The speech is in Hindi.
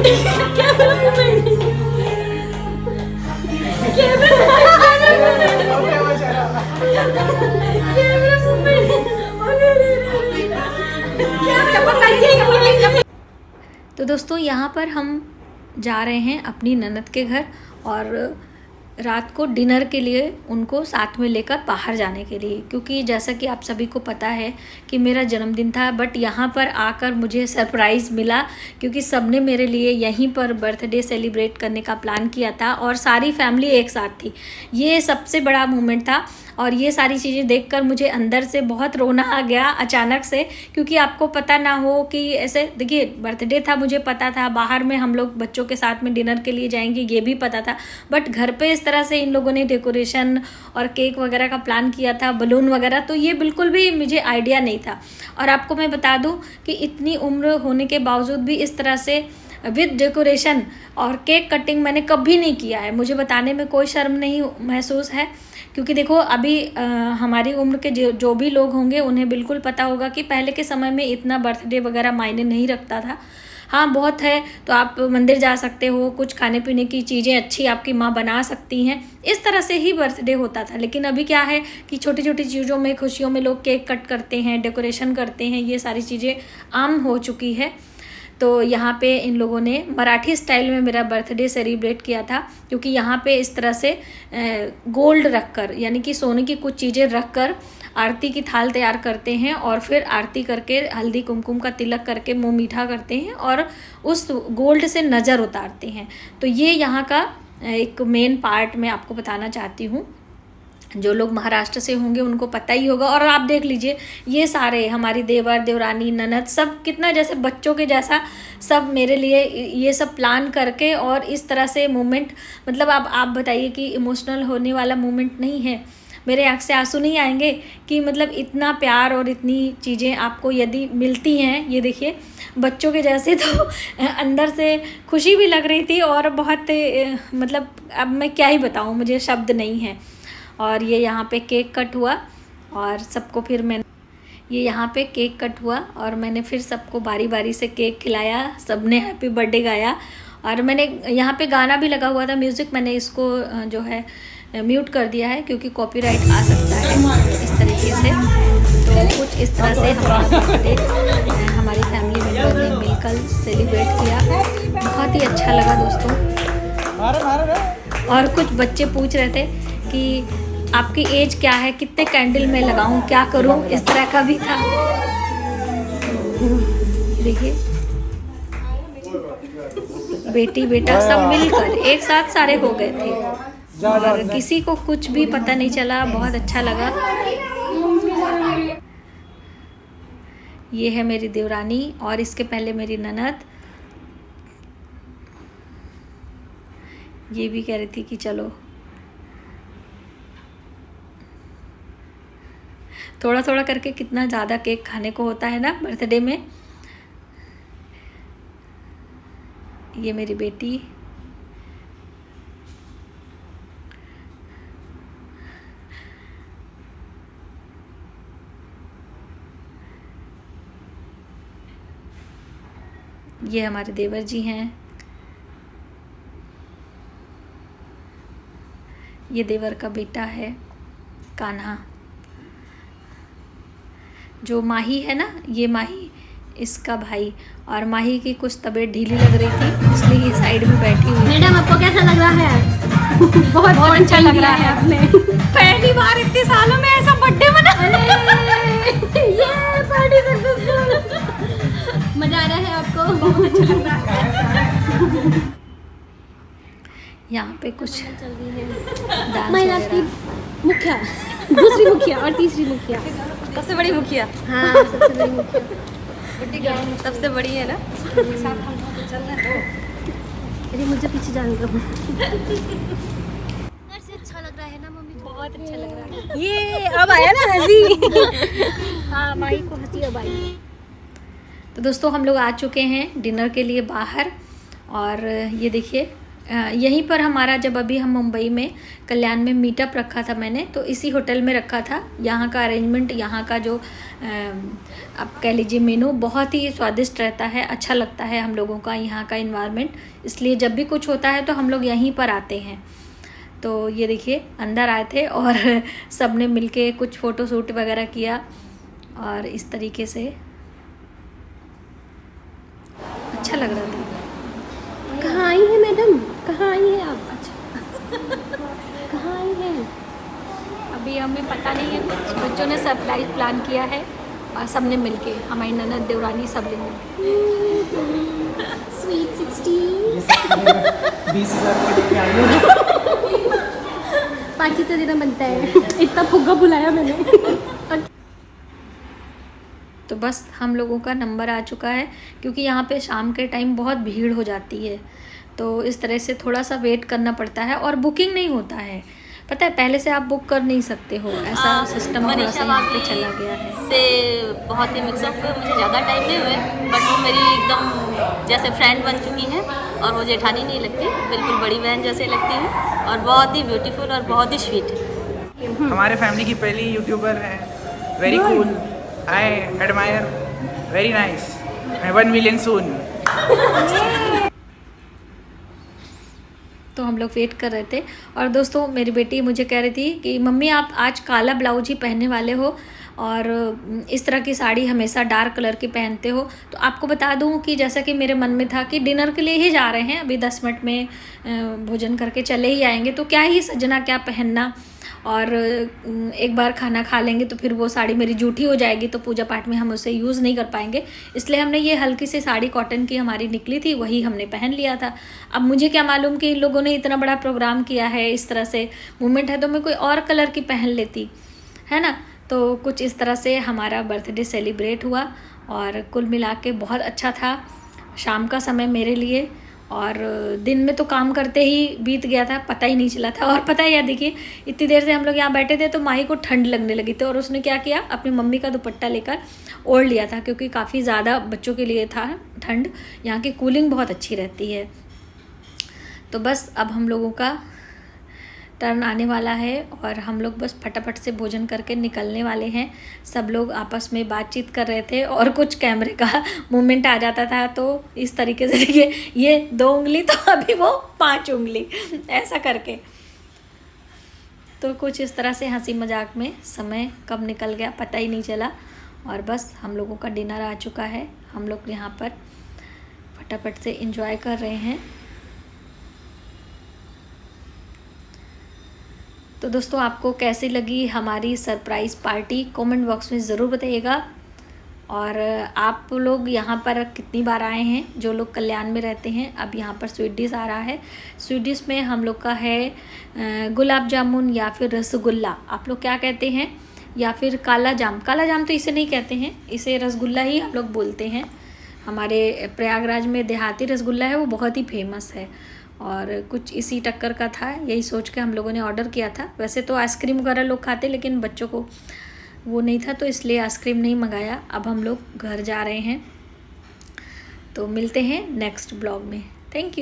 तो दोस्तों यहाँ पर हम जा रहे हैं अपनी ननद के घर और रात को डिनर के लिए उनको साथ में लेकर बाहर जाने के लिए, क्योंकि जैसा कि आप सभी को पता है कि मेरा जन्मदिन था, बट यहाँ पर आकर मुझे सरप्राइज़ मिला क्योंकि सबने मेरे लिए यहीं पर बर्थडे सेलिब्रेट करने का प्लान किया था और सारी फैमिली एक साथ थी। ये सबसे बड़ा मोमेंट था और ये सारी चीज़ें देखकर मुझे अंदर से बहुत रोना आ गया अचानक से, क्योंकि आपको पता ना हो कि ऐसे देखिए बर्थडे था, मुझे पता था बाहर में हम लोग बच्चों के साथ में डिनर के लिए जाएंगे ये भी पता था, बट घर पे इस तरह से इन लोगों ने डेकोरेशन और केक वगैरह का प्लान किया था, बलून वगैरह, तो ये बिल्कुल भी मुझे आइडिया नहीं था। और आपको मैं बता दूँ कि इतनी उम्र होने के बावजूद भी इस तरह से विद डेकोरेशन और केक कटिंग मैंने कभी नहीं किया है। मुझे बताने में कोई शर्म नहीं महसूस है, क्योंकि देखो अभी हमारी उम्र के जो भी लोग होंगे उन्हें बिल्कुल पता होगा कि पहले के समय में इतना बर्थडे वगैरह मायने नहीं रखता था। हाँ बहुत है तो आप मंदिर जा सकते हो, कुछ खाने पीने की चीज़ें अच्छी आपकी माँ बना सकती हैं, इस तरह से ही बर्थडे होता था। लेकिन अभी क्या है कि छोटी छोटी चीज़ों में, खुशियों में लोग केक कट करते हैं, डेकोरेशन करते हैं, ये सारी चीज़ें आम हो चुकी है। तो यहाँ पे इन लोगों ने मराठी स्टाइल में मेरा बर्थडे सेलिब्रेट किया था, क्योंकि यहाँ पे इस तरह से गोल्ड रखकर, यानी कि सोने की कुछ चीज़ें रखकर आरती की थाल तैयार करते हैं और फिर आरती करके हल्दी कुमकुम का तिलक करके मुँह मीठा करते हैं और उस गोल्ड से नज़र उतारते हैं। तो ये यहाँ का एक मेन पार्ट मैं आपको बताना चाहती हूँ। जो लोग महाराष्ट्र से होंगे उनको पता ही होगा। और आप देख लीजिए ये सारे हमारी देवर देवरानी ननद सब कितना जैसे बच्चों के जैसा सब मेरे लिए ये सब प्लान करके, और इस तरह से मोमेंट, मतलब अब आप बताइए कि इमोशनल होने वाला मोमेंट नहीं है, मेरे आँख से आंसू नहीं आएंगे कि मतलब इतना प्यार और इतनी चीज़ें आपको यदि मिलती हैं। ये देखिए बच्चों के जैसे, तो अंदर से खुशी भी लग रही थी और बहुत मतलब अब मैं क्या ही बताऊँ, मुझे शब्द नहीं है। और ये यहाँ पे केक कट हुआ और सबको फिर ये यहाँ पे केक कट हुआ और मैंने फिर सबको बारी बारी से केक खिलाया, सबने हैप्पी बर्थडे गाया। और मैंने यहाँ पे गाना भी लगा हुआ था म्यूज़िक, मैंने इसको जो है म्यूट कर दिया है क्योंकि कॉपीराइट आ सकता है इस तरीके से। तो कुछ इस तरह से हमारा बर्थडे हमारी फैमिली मेम्बर ने मिलकर सेलिब्रेट किया, बहुत ही अच्छा लगा दोस्तों। और कुछ बच्चे पूछ रहे थे कि आपकी एज क्या है, कितने कैंडल मैं लगाऊं, क्या करूं, इस तरह का भी था। देखिए बेटी बेटा सब मिलकर एक साथ सारे हो गए थे और किसी को कुछ भी पता नहीं चला, बहुत अच्छा लगा। ये है मेरी देवरानी और इसके पहले मेरी ननद। ये भी कह रही थी कि चलो थोड़ा थोड़ा करके, कितना ज़्यादा केक खाने को होता है ना बर्थडे में। ये मेरी बेटी, ये हमारे देवर जी हैं, ये देवर का बेटा है कान्हा। जो माही है ना, ये माही इसका भाई, और माही की कुछ तबीयत ढीली लग रही थी इसलिए ये साइड में बैठी हुई। मैडम आपको कैसा लग रहा है? बहुत अच्छा लग रहा है आपने। पहली बार इतने सालों में ऐसा बर्थडे मना। ये पार्टी सक्सेसफुल। मजा आ रहा है आपको? बहुत अच्छा लग रहा है। यहाँ पे कुछ चल रही है डांस महिला की मुखिया, दूसरी मुखिया और तीसरी मुखिया, सबसे बड़ी मुखिया। हाँ सबसे बड़ी मुखिया, सबसे बड़ी है ना। साथ हम तो चल रहे हैं। अरे मुझे पीछे जाने दो। से अच्छा लग रहा है ना मम्मी? बहुत अच्छा लग रहा है। ये अब आया ना हंसी। हाँ माही को हंसी अब आई। तो दोस्तों हम लोग आ चुके हैं डिनर के लिए बाहर, और ये देखिए यहीं पर हमारा जब अभी हम मुंबई में कल्याण में मीटअप रखा था मैंने, तो इसी होटल में रखा था। यहाँ का अरेंजमेंट, यहाँ का जो आप कह लीजिए मेनू बहुत ही स्वादिष्ट रहता है, अच्छा लगता है हम लोगों का यहाँ का इन्वायरमेंट। इसलिए जब भी कुछ होता है तो हम लोग यहीं पर आते हैं। तो ये देखिए अंदर आए थे और सब ने मिलके कुछ फ़ोटो शूट वगैरह किया और इस तरीके से अच्छा लग रहा था। कहाँ आई है मैडम, कहाँ आई है आप? अच्छा कहाँ आई है? अभी हमें पता नहीं है, कुछ बच्चों ने सरप्राइज प्लान किया है और सब ने मिलके, हमारी ननद देवरानी सब ने मिलके। स्वीट 16 20,000 का लेके आई हो। पार्टी तो देना बनता है, इतना फुग्गा बुलाया मैंने। तो बस हम लोगों का नंबर आ चुका है, क्योंकि यहाँ पे शाम के टाइम बहुत भीड़ हो जाती है, तो इस तरह से थोड़ा सा वेट करना पड़ता है और बुकिंग नहीं होता है। पता है पहले से आप बुक कर नहीं सकते हो, ऐसा सिस्टम थोड़ा सा यहाँ पे चला गया है। से बहुत ही मिक्सअप हुए, मुझे ज़्यादा टाइम नहीं हुए, बट वो मेरी एकदम जैसे फ्रेंड बन चुकी हैं और वो जेठानी नहीं लगती, बिल्कुल बड़ी बहन जैसे लगती हैं और बहुत ही ब्यूटीफुल और बहुत ही स्वीट है। हमारे फैमिली की पहली यूट्यूबर है, very cool, I admire, very nice, 1 million soon. तो हम लोग वेट कर रहे थे और दोस्तों मेरी बेटी मुझे कह रही थी कि मम्मी आप आज काला ब्लाउज ही पहनने वाले हो और इस तरह की साड़ी हमेशा डार्क कलर की पहनते हो। तो आपको बता दूं कि जैसा कि मेरे मन में था कि डिनर के लिए ही जा रहे हैं, अभी 10 मिनट में भोजन करके चले ही आएंगे, तो क्या ही सजना क्या पहनना, और एक बार खाना खा लेंगे तो फिर वो साड़ी मेरी जूठी हो जाएगी, तो पूजा पाठ में हम उसे यूज़ नहीं कर पाएंगे। इसलिए हमने ये हल्की सी साड़ी कॉटन की हमारी निकली थी, वही हमने पहन लिया था। अब मुझे क्या मालूम कि इन लोगों ने इतना बड़ा प्रोग्राम किया है, इस तरह से मूवमेंट है, तो मैं कोई और कलर की पहन लेती, है ना। तो कुछ इस तरह से हमारा बर्थडे सेलिब्रेट हुआ और कुल मिला के बहुत अच्छा था शाम का समय मेरे लिए। और दिन में तो काम करते ही बीत गया था, पता ही नहीं चला था। और पता है यार, देखिए इतनी देर से हम लोग यहाँ बैठे थे तो माही को ठंड लगने लगी थी और उसने क्या किया, अपनी मम्मी का दुपट्टा लेकर ओढ़ लिया था, क्योंकि काफ़ी ज़्यादा बच्चों के लिए था ठंड, यहाँ की कूलिंग बहुत अच्छी रहती है। तो बस अब हम लोगों का टर्न आने वाला है और हम लोग बस फटाफट से भोजन करके निकलने वाले हैं। सब लोग आपस में बातचीत कर रहे थे और कुछ कैमरे का मूवमेंट आ जाता था, तो इस तरीके से देखिए ये 2 उंगली तो अभी वो 5 उंगली ऐसा करके। तो कुछ इस तरह से हंसी मजाक में समय कब निकल गया पता ही नहीं चला। और बस हम लोगों का डिनर आ चुका है, हम लोग यहाँ पर फटाफट से एंजॉय कर रहे हैं। तो दोस्तों आपको कैसी लगी हमारी सरप्राइज़ पार्टी, कमेंट बॉक्स में ज़रूर बताइएगा। और आप लोग यहाँ पर कितनी बार आए हैं, जो लोग कल्याण में रहते हैं। अब यहाँ पर स्वीट डिश आ रहा है, स्वीट डिश में हम लोग का है गुलाब जामुन या फिर रसगुल्ला, आप लोग क्या कहते हैं, या फिर काला जाम। काला जाम तो इसे नहीं कहते हैं, इसे रसगुल्ला ही हम लोग बोलते हैं। हमारे प्रयागराज में देहाती रसगुल्ला है, वो बहुत ही फेमस है और कुछ इसी टक्कर का था, यही सोच के हम लोगों ने ऑर्डर किया था। वैसे तो आइसक्रीम वगैरह लोग खाते, लेकिन बच्चों को वो नहीं था तो इसलिए आइसक्रीम नहीं मंगाया। अब हम लोग घर जा रहे हैं, तो मिलते हैं नेक्स्ट ब्लॉग में। Thank you.